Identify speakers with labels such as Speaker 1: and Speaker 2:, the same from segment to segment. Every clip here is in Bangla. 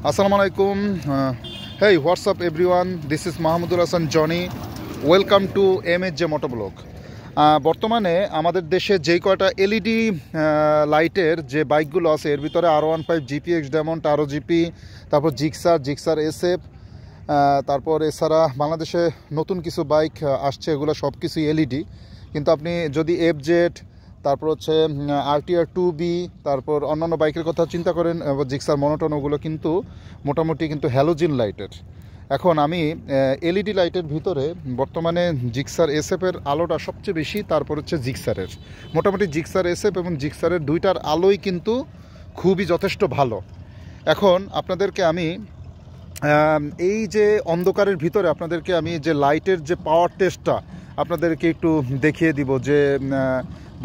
Speaker 1: Assalamu alaikum. Hey, what's up everyone? This is Mahmudul Hasan Johnny. Welcome to MHJ Motovlog. বর্তমানে আমাদের দেশে যেই কয়টা এলইডি লাইটের যে বাইকগুলো আছে এর ভিতরে R15 GPX ডায়মন্ড, আরও জিপি, তারপর জিক্সার SF, তারপর এছাড়া বাংলাদেশে নতুন কিছু বাইক আসছে, এগুলো সব কিছুই এলইডি। কিন্তু আপনি যদি FZ, তারপর হচ্ছে RTR 2B, তারপর অন্যান্য বাইকের কথা চিন্তা করেন, জিক্সার মনোটন, ওগুলো কিন্তু মোটামুটি কিন্তু হ্যালোজিন লাইটের। এখন আমি এলইডি লাইটের ভিতরে বর্তমানে জিক্সার SF-এর আলোটা সবচেয়ে বেশি, তারপর হচ্ছে জিক্সারের। মোটামুটি জিক্সার SF এবং জিক্সারের দুইটার আলোই কিন্তু খুবই যথেষ্ট ভালো। এখন আপনাদেরকে আমি এই যে অন্ধকারের ভিতরে আপনাদেরকে আমি যে লাইটের যে পাওয়ার টেস্টটা আপনাদেরকে একটু দেখিয়ে দিব যে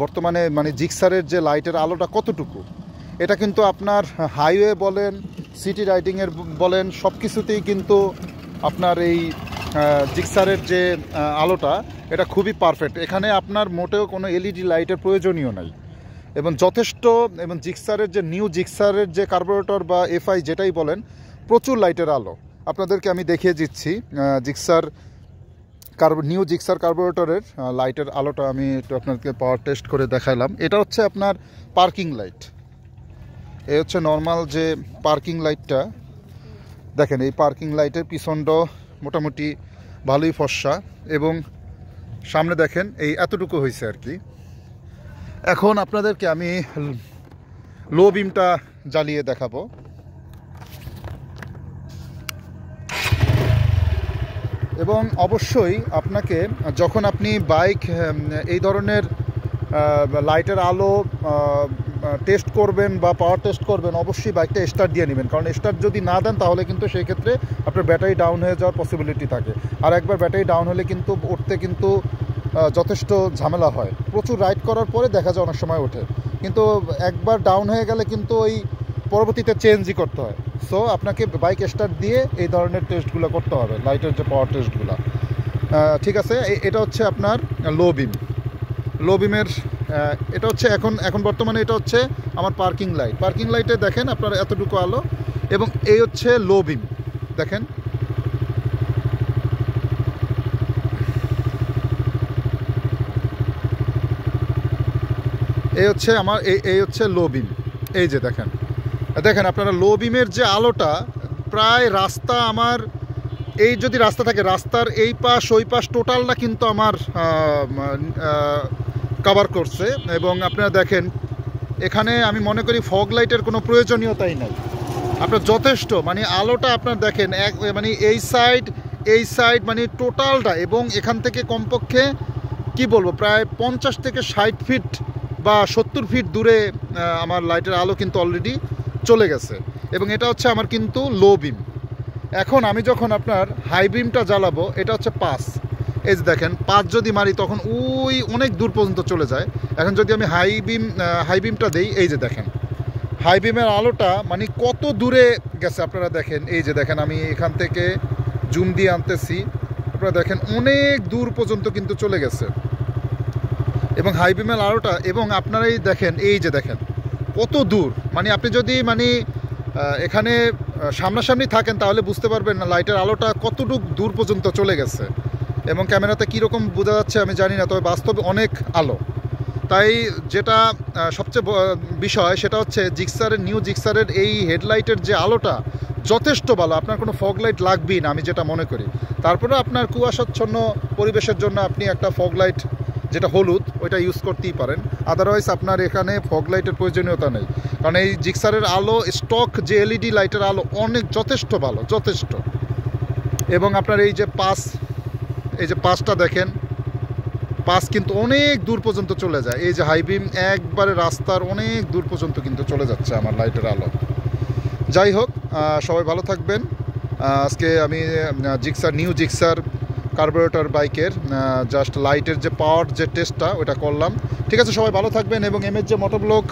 Speaker 1: বর্তমানে মানে জিক্সারের যে লাইটের আলোটা কতটুকু। এটা কিন্তু আপনার হাইওয়ে বলেন, সিটি রাইডিংয়ের বলেন, সব কিছুতেই কিন্তু আপনার এই জিক্সারের যে আলোটা এটা খুবই পারফেক্ট। এখানে আপনার মোটেও কোনো এলইডি লাইটের প্রয়োজনীয় নাই এবং যথেষ্ট। এবং জিক্সারের যে নিউ জিক্সারের যে কার্বোরেটর বা FI যেটাই বলেন, প্রচুর লাইটের আলো আপনাদেরকে আমি দেখিয়ে দিচ্ছি। নিউ জিক্সার কার্বোরেটরের লাইটের আলোটা আমি একটু আপনাদেরকে পাওয়ার টেস্ট করে দেখালাম। এটা হচ্ছে আপনার পার্কিং লাইট। এই হচ্ছে নর্মাল যে পার্কিং লাইটটা, দেখেন এই পার্কিং লাইটের পিছনটা মোটামুটি ভালোই ফর্সা এবং সামনে দেখেন এই এতটুকু হয়েছে আর কি। এখন আপনাদেরকে আমি লো বিমটা জ্বালিয়ে দেখাবো। এবং অবশ্যই আপনাকে যখন আপনি বাইক এই ধরনের লাইটের আলো টেস্ট করবেন বা পাওয়ার টেস্ট করবেন, অবশ্যই বাইকটা স্টার্ট দিয়ে নেবেন। কারণ স্টার্ট যদি না দেন তাহলে কিন্তু সেই ক্ষেত্রে আপনার ব্যাটারি ডাউন হয়ে যাওয়ার পসিবিলিটি থাকে। আর একবার ব্যাটারি ডাউন হলে কিন্তু উঠতে কিন্তু যথেষ্ট ঝামেলা হয়। প্রচুর রাইড করার পরে দেখা যায় অনেক সময় ওঠে, কিন্তু একবার ডাউন হয়ে গেলে কিন্তু ওই পরবর্তীতে চেঞ্জই করতে হয়। সো আপনাকে বাইক স্টার্ট দিয়ে এই ধরনের টেস্টগুলো করতে হবে, লাইটের যে পাওয়ার টেস্টগুলো। ঠিক আছে, এটা হচ্ছে আপনার লো বিমের এটা হচ্ছে এখন বর্তমানে এটা হচ্ছে আমার পার্কিং লাইটে দেখেন আপনার এতটুকু আলো। এবং এই হচ্ছে লো বিম, দেখেন এই হচ্ছে আমার এই হচ্ছে লো বিম। এই যে দেখেন আপনারা লো বিমের যে আলোটা প্রায় রাস্তা আমার এই যদি রাস্তা থাকে রাস্তার এই পাশ ওই পাশ টোটালটা কিন্তু আমার কভার করছে। এবং আপনারা দেখেন এখানে আমি মনে করি ফগ লাইটের কোনো প্রয়োজনীয়তাই নাই। আপনার যথেষ্ট মানে আলোটা আপনার দেখেন মানে এই সাইড মানে টোটালটা। এবং এখান থেকে কমপক্ষে কি বলবো প্রায় 50 থেকে 60 ফিট বা 70 ফিট দূরে আমার লাইটের আলো কিন্তু অলরেডি চলে গেছে। এবং এটা হচ্ছে আমার কিন্তু লো বিম। এখন আমি যখন আপনার হাই বিমটা জ্বালাবো, এটা হচ্ছে 5, এই যে দেখেন 5 যদি মারি তখন ওই অনেক দূর পর্যন্ত চলে যায়। এখন যদি আমি হাই বিমটা দেই, এই যে দেখেন হাই বিমের আলোটা মানে কত দূরে গেছে আপনারা দেখেন। এই যে দেখেন আমি এখান থেকে জুম দিয়ে আনতেছি, আপনারা দেখেন অনেক দূর পর্যন্ত কিন্তু চলে গেছে এবং হাই বিমের আলোটা। এবং আপনারাই দেখেন এই যে দেখেন কত দূর, মানে আপনি যদি মানে এখানে সামনাসামনি থাকেন তাহলে বুঝতে পারবেন না লাইটের আলোটা কতটুকু দূর পর্যন্ত চলে গেছে। এবং ক্যামেরাতে কীরকম বোঝা যাচ্ছে আমি জানি না, তবে বাস্তবে অনেক আলো। তাই যেটা সবচেয়ে বিষয় সেটা হচ্ছে নিউ জিক্সারের এই হেডলাইটের যে আলোটা যথেষ্ট ভালো। আপনার কোনো ফগ লাইট লাগবেই না আমি যেটা মনে করি। তারপরে আপনার কুয়াশাচ্ছন্ন পরিবেশের জন্য আপনি একটা ফগ লাইট যেটা হলুদ ওইটা ইউজ করতেই পারেন। আদারওয়াইজ আপনার এখানে ফগ লাইটের প্রয়োজনীয়তা নেই, কারণ এই জিক্সারের আলো স্টক যে এলইডি লাইটের আলো অনেক যথেষ্ট ভালো, যথেষ্ট। এবং আপনার এই যে পাঁচটা দেখেন, পাঁচ কিন্তু অনেক দূর পর্যন্ত চলে যায়। এই যে হাই বিম একবারে রাস্তার অনেক দূর পর্যন্ত কিন্তু চলে যাচ্ছে আমার লাইটের আলো। যাই হোক, সবাই ভালো থাকবেন। আজকে আমি নিউ জিক্সার কার্বোরেটর বাইকের জাস্ট লাইটের যে পাওয়ার যে টেস্টটা ওটা করলাম। ঠিক আছে, সবাই ভালো থাকবেন এবং MHJ মোটোব্লগ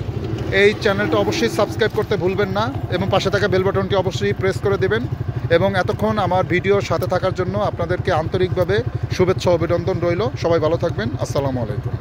Speaker 1: এই চ্যানেলটা অবশ্যই সাবস্ক্রাইব করতে ভুলবেন না এবং পাশে থাকা বেল বাটনটি অবশ্যই প্রেস করে দেবেন। এবং এতক্ষণ আমার ভিডিওর সাথে থাকার জন্য আপনাদেরকে আন্তরিকভাবে শুভেচ্ছা অভিনন্দন রইল। সবাই ভালো থাকবেন। আসসালামু আলাইকুম।